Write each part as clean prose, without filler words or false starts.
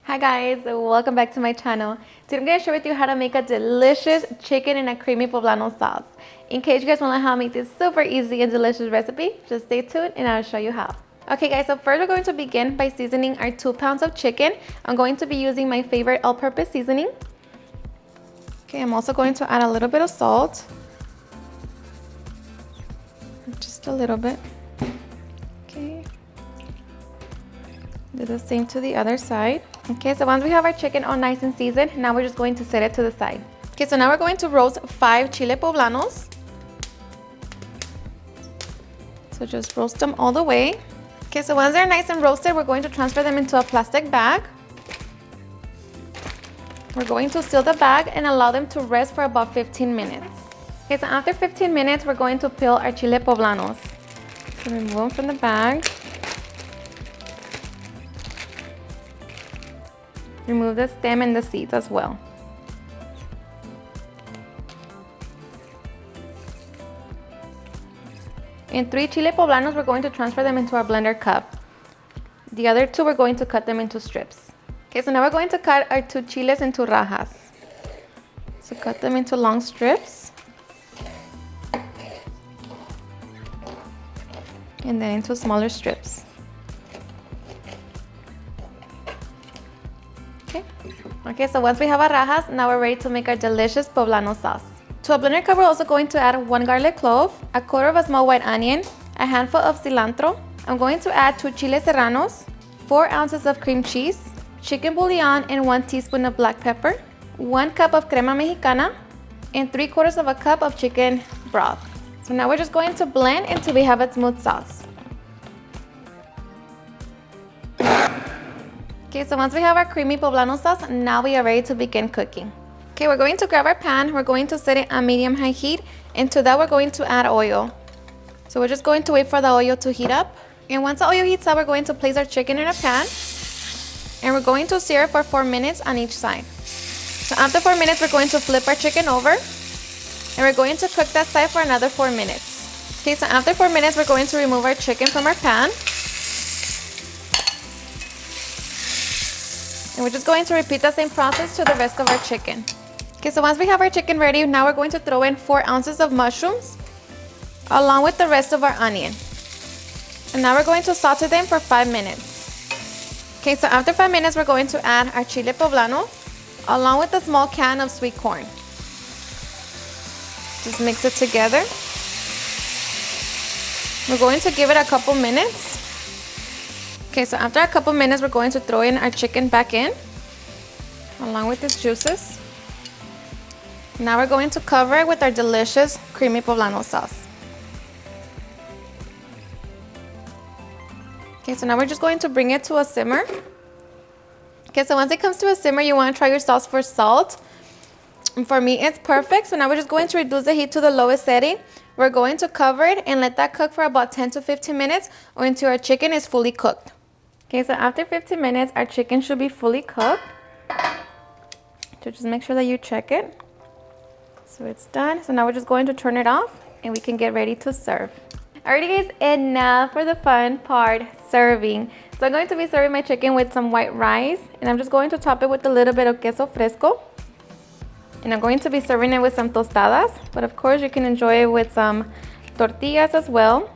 Hi guys, welcome back to my channel. Today I'm going to share with you how to make a delicious chicken in a creamy poblano sauce. In case you guys want to know how to make this super easy and delicious recipe, just stay tuned and I'll show you how. Okay guys, so first we're going to begin by seasoning our 2 pounds of chicken. I'm going to be using my favorite all-purpose seasoning. Okay, I'm also going to add a little bit of salt. Just a little bit. Okay. Do the same to the other side. Okay, so once we have our chicken all nice and seasoned, now we're just going to set it to the side. Okay, so now we're going to roast 5 chile poblanos. So just roast them all the way. Okay, so once they're nice and roasted, we're going to transfer them into a plastic bag. We're going to seal the bag and allow them to rest for about 15 minutes. Okay, so after 15 minutes, we're going to peel our chile poblanos. So remove them from the bag. Remove the stem and the seeds as well. In 3 chile poblanos, we're going to transfer them into our blender cup. The other 2, we're going to cut them into strips. Okay, so now we're going to cut our 2 chiles into rajas. So cut them into long strips. And then into smaller strips. Okay, so once we have our rajas, now we're ready to make our delicious poblano sauce. To a blender cup, we're also going to add 1 garlic clove, a quarter of a small white onion, a handful of cilantro. I'm going to add 2 chile serranos, 4 ounces of cream cheese, chicken bouillon, and 1 teaspoon of black pepper, 1 cup of crema mexicana, and 3/4 of a cup of chicken broth. So now we're just going to blend until we have a smooth sauce. Okay, so once we have our creamy poblano sauce, now we are ready to begin cooking. Okay, we're going to grab our pan. We're going to set it on medium-high heat. And to that, we're going to add oil. So we're just going to wait for the oil to heat up. And once the oil heats up, we're going to place our chicken in a pan. And we're going to sear it for 4 minutes on each side. So after 4 minutes, we're going to flip our chicken over. And we're going to cook that side for another 4 minutes. Okay, so after 4 minutes, we're going to remove our chicken from our pan. And we're just going to repeat the same process to the rest of our chicken. Okay, so once we have our chicken ready, now we're going to throw in 4 ounces of mushrooms along with the rest of our onion. And now we're going to saute them for 5 minutes. Okay, so after 5 minutes, we're going to add our chile poblano along with a small can of sweet corn. Just mix it together. We're going to give it a couple minutes. Okay, so after a couple minutes, we're going to throw in our chicken back in, along with its juices. Now we're going to cover it with our delicious creamy poblano sauce. Okay, so now we're just going to bring it to a simmer. Okay, so once it comes to a simmer, you want to try your sauce for salt. And for me, it's perfect. So now we're just going to reduce the heat to the lowest setting. We're going to cover it and let that cook for about 10 to 15 minutes or until our chicken is fully cooked. Okay, so after 15 minutes, our chicken should be fully cooked. So just make sure that you check it. So it's done. So now we're just going to turn it off and we can get ready to serve. Alrighty guys, and now for the fun part, serving. So I'm going to be serving my chicken with some white rice and I'm just going to top it with a little bit of queso fresco. And I'm going to be serving it with some tostadas, but of course you can enjoy it with some tortillas as well.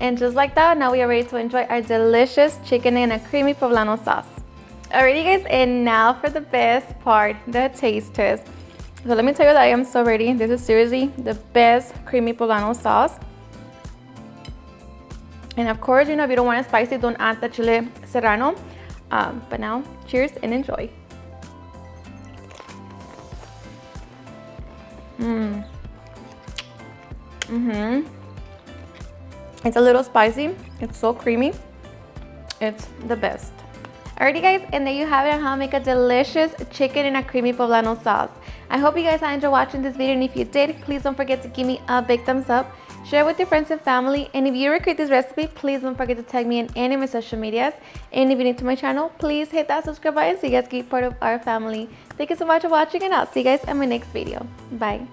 And just like that, now we are ready to enjoy our delicious chicken in a creamy poblano sauce. Alrighty guys, and now for the best part, the taste test. So let me tell you that I am so ready. This is seriously the best creamy poblano sauce. And of course, you know, if you don't want it spicy, don't add the chile serrano. But now, cheers and enjoy. It's a little spicy. It's so creamy. It's the best. Alrighty guys, and there you have it on how to make a delicious chicken in a creamy poblano sauce. I hope you guys enjoyed watching this video, and if you did, please don't forget to give me a big thumbs up. Share with your friends and family, and if you recreate this recipe, please don't forget to tag me in any of my social medias. And if you're new to my channel, please hit that subscribe button so you guys can be part of our family. Thank you so much for watching, and I'll see you guys in my next video. Bye.